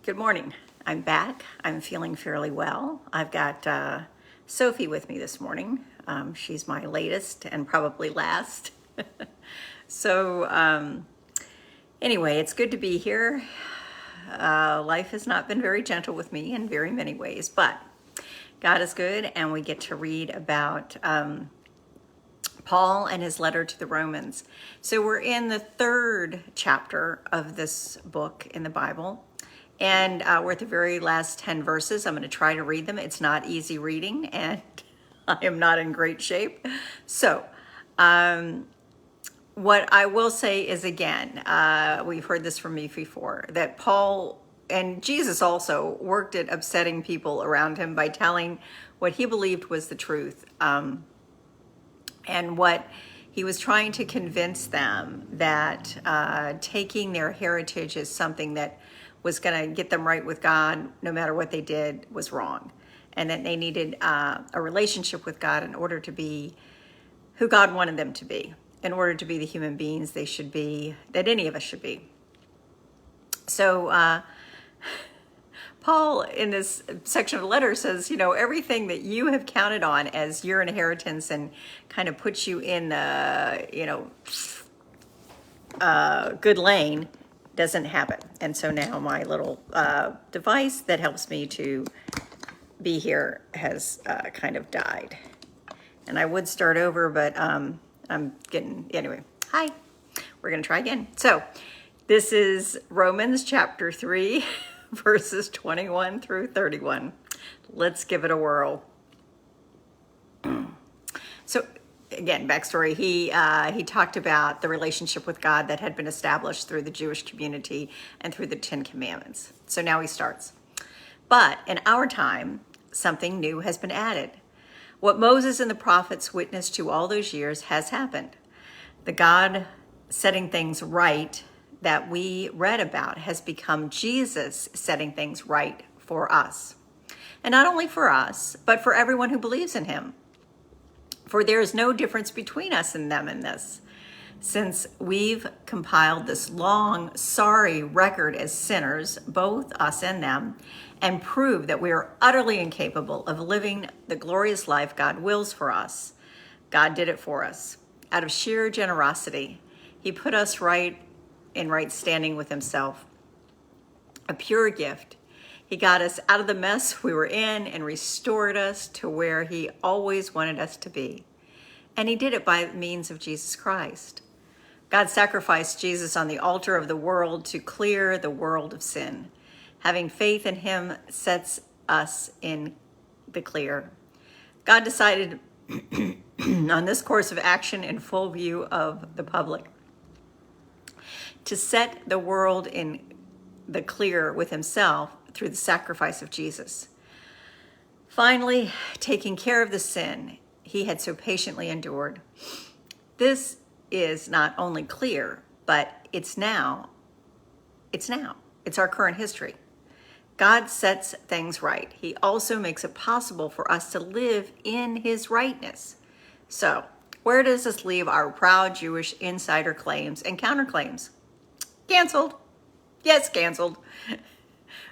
Good morning. I'm back. I'm feeling fairly well. I've got Sophie with me this morning. She's my latest and probably last. So anyway, it's good to be here. Life has not been very gentle with me in very many ways, but God is good, and we get to read about Paul and his letter to the Romans. So we're in the third chapter of this book in the Bible, and we're at the very last 10 verses. I'm going to try to read them. It's not easy reading, and I am not in great shape. So what I will say is, again, we've heard this from me before, that Paul and Jesus also worked at upsetting people around him by telling what he believed was the truth. And what he was trying to convince them that taking their heritage as something that was going to get them right with God, no matter what they did, was wrong. And that they needed a relationship with God in order to be who God wanted them to be, in order to be the human beings they should be, that any of us should be. So Paul, in this section of the letter, says, everything that you have counted on as your inheritance and kind of puts you in the, good lane doesn't happen. And so now my little device that helps me to be here has kind of died. And I would start over, but anyway. Hi, we're going to try again. So this is Romans chapter 3. Verses 21 through 31. Let's give it a whirl. So again, backstory, he talked about the relationship with God that had been established through the Jewish community and through the Ten Commandments. So now he starts. But in our time, something new has been added. What Moses and the prophets witnessed to all those years has happened. The God setting things right that we read about has become Jesus setting things right for us. And not only for us, but for everyone who believes in him. For there is no difference between us and them in this, since we've compiled this long, sorry record as sinners, both us and them, and prove that we are utterly incapable of living the glorious life God wills for us. God did it for us. Out of sheer generosity, he put us in right standing with himself. A pure gift. He got us out of the mess we were in and restored us to where he always wanted us to be. And he did it by means of Jesus Christ. God sacrificed Jesus on the altar of the world to clear the world of sin. Having faith in him sets us in the clear. God decided on this course of action in full view of the public, to set the world in the clear with himself through the sacrifice of Jesus. Finally, taking care of the sin he had so patiently endured. This is not only clear, but it's now. It's our current history. God sets things right. He also makes it possible for us to live in his rightness. So, where does this leave our proud Jewish insider claims and counterclaims? Canceled. Yes, canceled.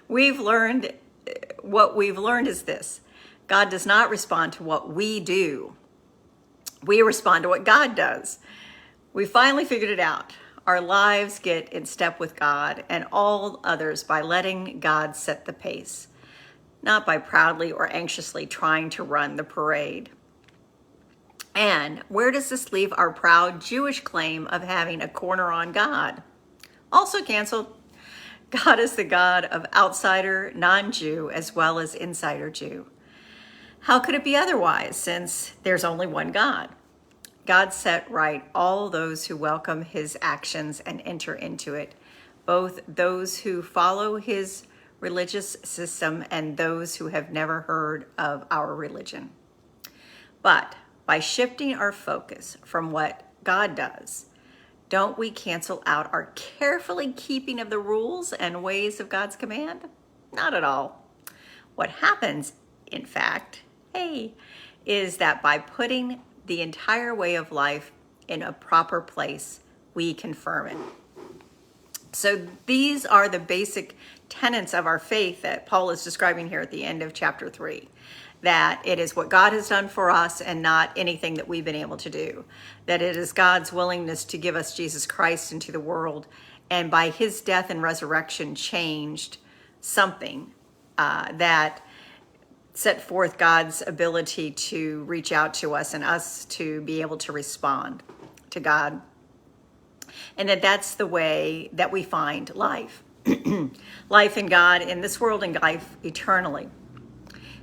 What we've learned is this. God does not respond to what we do. We respond to what God does. We finally figured it out. Our lives get in step with God and all others by letting God set the pace, not by proudly or anxiously trying to run the parade. And where does this leave our proud Jewish claim of having a corner on God? Also canceled. God is the God of outsider, non-Jew, as well as insider Jew. How could it be otherwise, since there's only one God? God set right all those who welcome his actions and enter into it, both those who follow his religious system and those who have never heard of our religion. But by shifting our focus from what God does, don't we cancel out our carefully keeping of the rules and ways of God's command? Not at all. What happens, in fact, is that by putting the entire way of life in a proper place, we confirm it. So these are the basic tenets of our faith that Paul is describing here at the end of chapter 3. That it is what God has done for us and not anything that we've been able to do. That it is God's willingness to give us Jesus Christ into the world, and by his death and resurrection changed something that set forth God's ability to reach out to us and us to be able to respond to God. And that's the way that we find life. Life in God in this world and life eternally.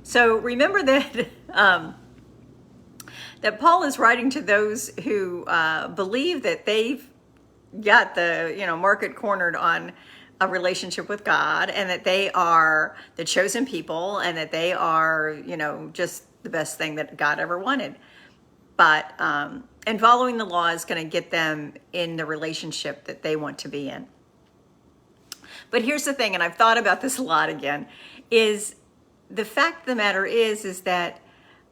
So remember that that Paul is writing to those who believe that they've got the market cornered on a relationship with God, and that they are the chosen people, and that they are just the best thing that God ever wanted. But and following the law is going to get them in the relationship that they want to be in. But here's the thing, and I've thought about this a lot again, is the fact of the matter is that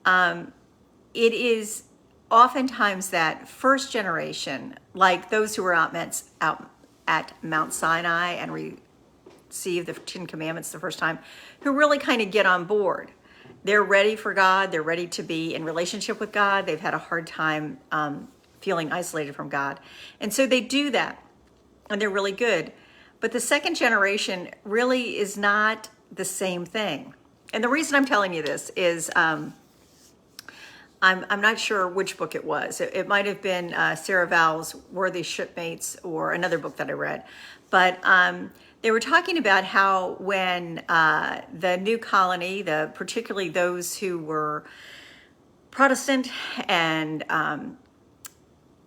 it is oftentimes that first generation, like those who were out at Mount Sinai and received the 10 Commandments the first time, who really kind of get on board. They're ready for God. They're ready to be in relationship with God. They've had a hard time feeling isolated from God. And so they do that, and they're really good. But the second generation really is not the same thing. And the reason I'm telling you this is I'm not sure which book it was. It might have been Sarah Vowell's Worthy Shipmates, or another book that I read. But they were talking about how when the new colony, particularly those who were Protestant and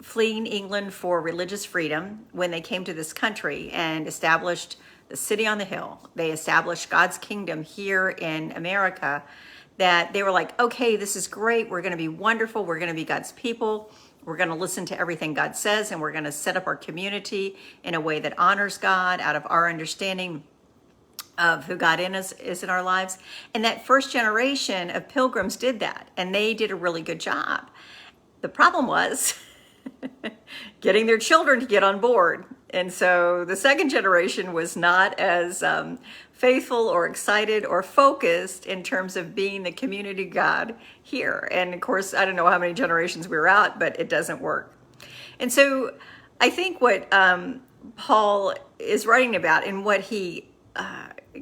fleeing England for religious freedom, when they came to this country and established the city on the hill, they established God's kingdom here in America, that they were like, okay, this is great. We're going to be wonderful. We're going to be God's people. We're going to listen to everything God says, and we're going to set up our community in a way that honors God out of our understanding of who God is in our lives. And that first generation of pilgrims did that, and they did a really good job. The problem was getting their children to get on board. And so the second generation was not as faithful or excited or focused in terms of being the community God here. And of course, I don't know how many generations we were out, but it doesn't work. And so I think what Paul is writing about, and what he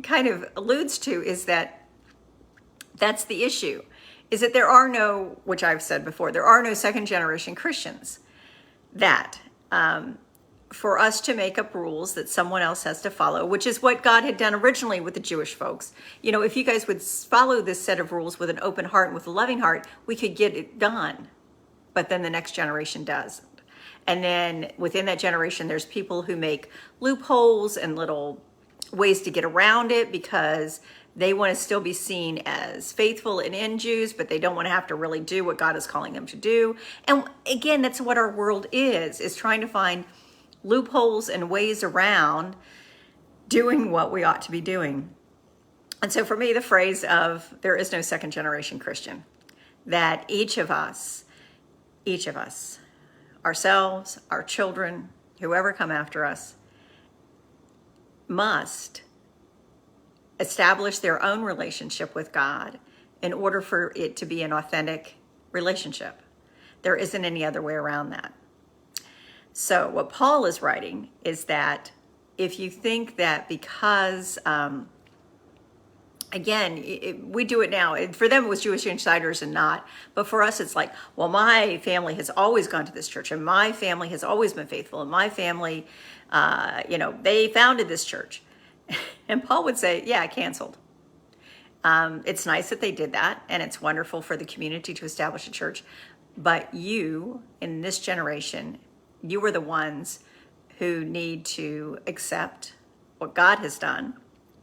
kind of alludes to, is that that's the issue, is that there are no, which I've said before, there are no second generation Christians. That for us to make up rules that someone else has to follow, which is what God had done originally with the Jewish folks. If you guys would follow this set of rules with an open heart and with a loving heart, we could get it done. But then the next generation doesn't. And then within that generation, there's people who make loopholes and little ways to get around it, because they want to still be seen as faithful and in Jews, but they don't want to have to really do what God is calling them to do. And again, that's what our world is trying to find loopholes and ways around doing what we ought to be doing. And so for me, the phrase of there is no second generation Christian, that each of us, ourselves, our children, whoever come after us, must establish their own relationship with God in order for it to be an authentic relationship. There isn't any other way around that. So what Paul is writing is that if you think that because, again, we do it now. For them, it was Jewish insiders and not. But for us, it's like, well, my family has always gone to this church, and my family has always been faithful, and my family, they founded this church. And Paul would say, yeah, canceled. It's nice that they did that, and it's wonderful for the community to establish a church. But you, in this generation, you are the ones who need to accept what God has done,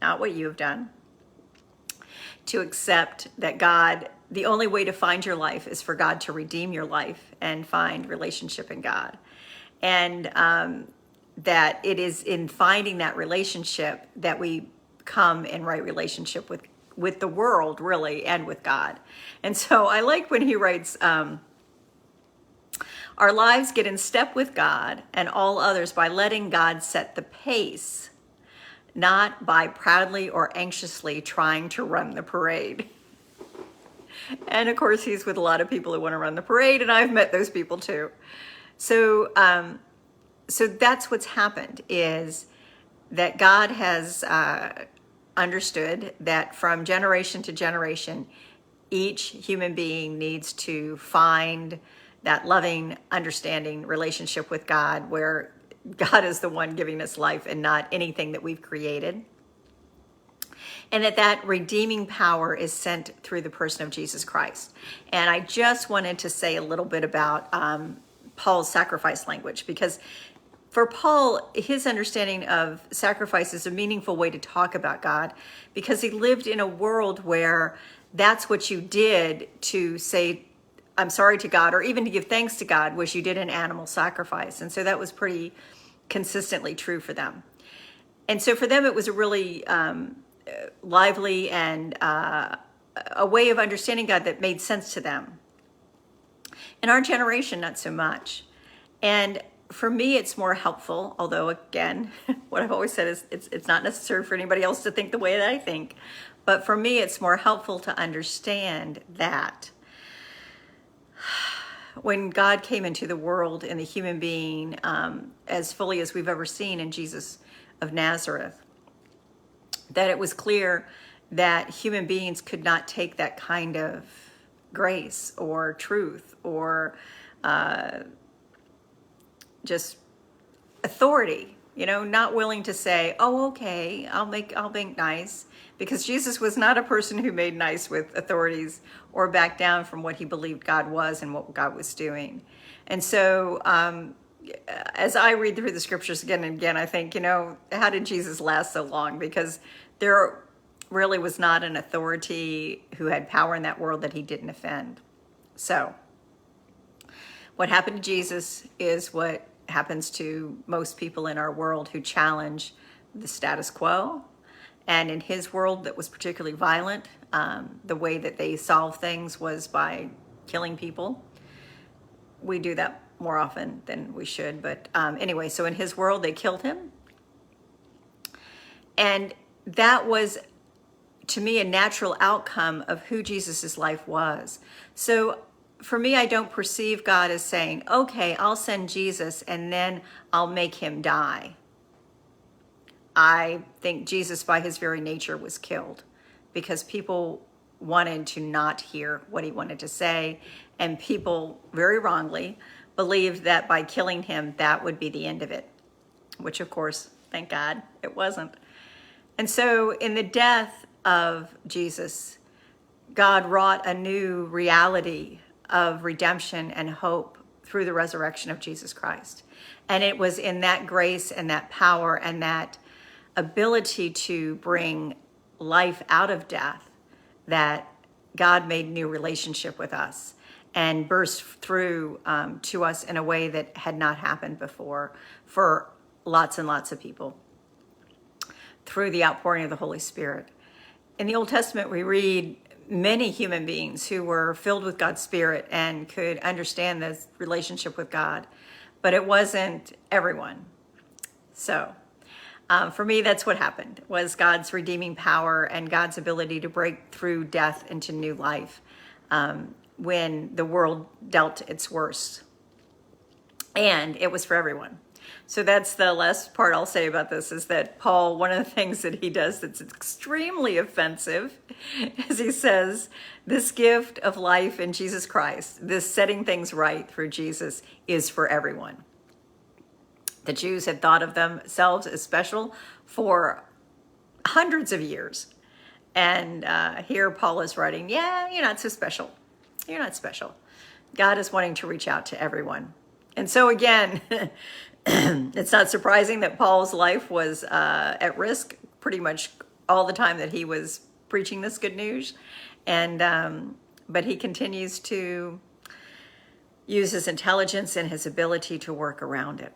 not what you have done. To accept that God, the only way to find your life is for God to redeem your life and find relationship in God. And that it is in finding that relationship that we come in right relationship with the world, really, and with God. And so I like when he writes, our Our lives get in step with God and all others by letting God set the pace, not by proudly or anxiously trying to run the parade. And of course, he's with a lot of people who want to run the parade, and I've met those people too. So, so that's what's happened, is that God has understood that from generation to generation, each human being needs to find that loving, understanding relationship with God, where God is the one giving us life and not anything that we've created. And that redeeming power is sent through the person of Jesus Christ. And I just wanted to say a little bit about Paul's sacrifice language, because for Paul, his understanding of sacrifice is a meaningful way to talk about God, because he lived in a world where that's what you did to say, I'm sorry to God, or even to give thanks to God, was you did an animal sacrifice. And so that was pretty consistently true for them. And so for them, it was a really lively and a way of understanding God that made sense to them. In our generation, not so much. And for me, it's more helpful, although again, what I've always said is it's not necessary for anybody else to think the way that I think. But for me, it's more helpful to understand that when God came into the world in the human being as fully as we've ever seen in Jesus of Nazareth, that it was clear that human beings could not take that kind of grace or truth or just authority, not willing to say, oh, okay, I'll make nice, because Jesus was not a person who made nice with authorities or backed down from what he believed God was and what God was doing. And so as I read through the scriptures again and again, I think, how did Jesus last so long? Because there really was not an authority who had power in that world that he didn't offend. So what happened to Jesus is what happens to most people in our world who challenge the status quo. And in his world that was particularly violent, the way that they solved things was by killing people. We do that more often than we should. But anyway, so in his world, they killed him. And that was, to me, a natural outcome of who Jesus's life was. So for me, I don't perceive God as saying, okay, I'll send Jesus and then I'll make him die. I think Jesus, by his very nature, was killed because people wanted to not hear what he wanted to say. And people, very wrongly, believed that by killing him, that would be the end of it, which, of course, thank God, it wasn't. And so in the death of Jesus, God wrought a new reality of redemption and hope through the resurrection of Jesus Christ. And it was in that grace and that power and that ability to bring life out of death that God made new relationship with us and burst through to us in a way that had not happened before for lots and lots of people through the outpouring of the Holy Spirit. In the Old Testament, we read many human beings who were filled with God's Spirit and could understand this relationship with God, but it wasn't everyone. So for me, that's what happened, was God's redeeming power and God's ability to break through death into new life when the world dealt its worst. And it was for everyone. So that's the last part I'll say about this, is that Paul, one of the things that he does that's extremely offensive is he says, this gift of life in Jesus Christ, this setting things right through Jesus, is for everyone. The Jews had thought of themselves as special for hundreds of years. And here Paul is writing, yeah, you're not so special. You're not special. God is wanting to reach out to everyone. And so again, it's not surprising that Paul's life was at risk pretty much all the time that he was preaching this good news. And but he continues to use his intelligence and his ability to work around it.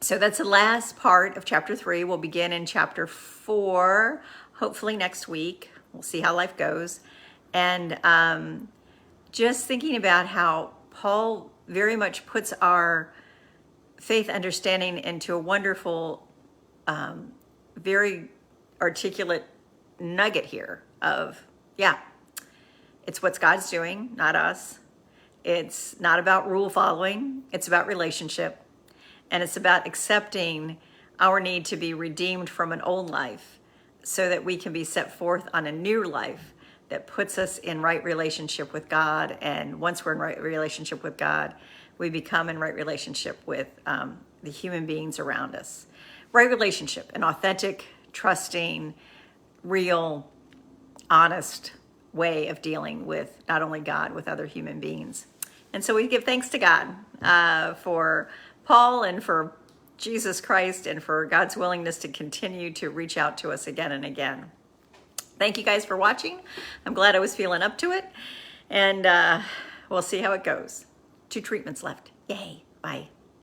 So that's the last part of chapter 3. We'll begin in chapter 4, hopefully next week. We'll see how life goes. And just thinking about how Paul very much puts our faith understanding into a wonderful, very articulate nugget here of, yeah, it's what God's doing, not us. It's not about rule following. It's about relationship. And it's about accepting our need to be redeemed from an old life so that we can be set forth on a new life that puts us in right relationship with God. And once we're in right relationship with God, we become in right relationship with the human beings around us. Right relationship, an authentic, trusting, real, honest way of dealing with not only God, with other human beings. And so we give thanks to God for Paul and for Jesus Christ and for God's willingness to continue to reach out to us again and again. Thank you guys for watching. I'm glad I was feeling up to it. And we'll see how it goes. 2 treatments left. Yay. Bye.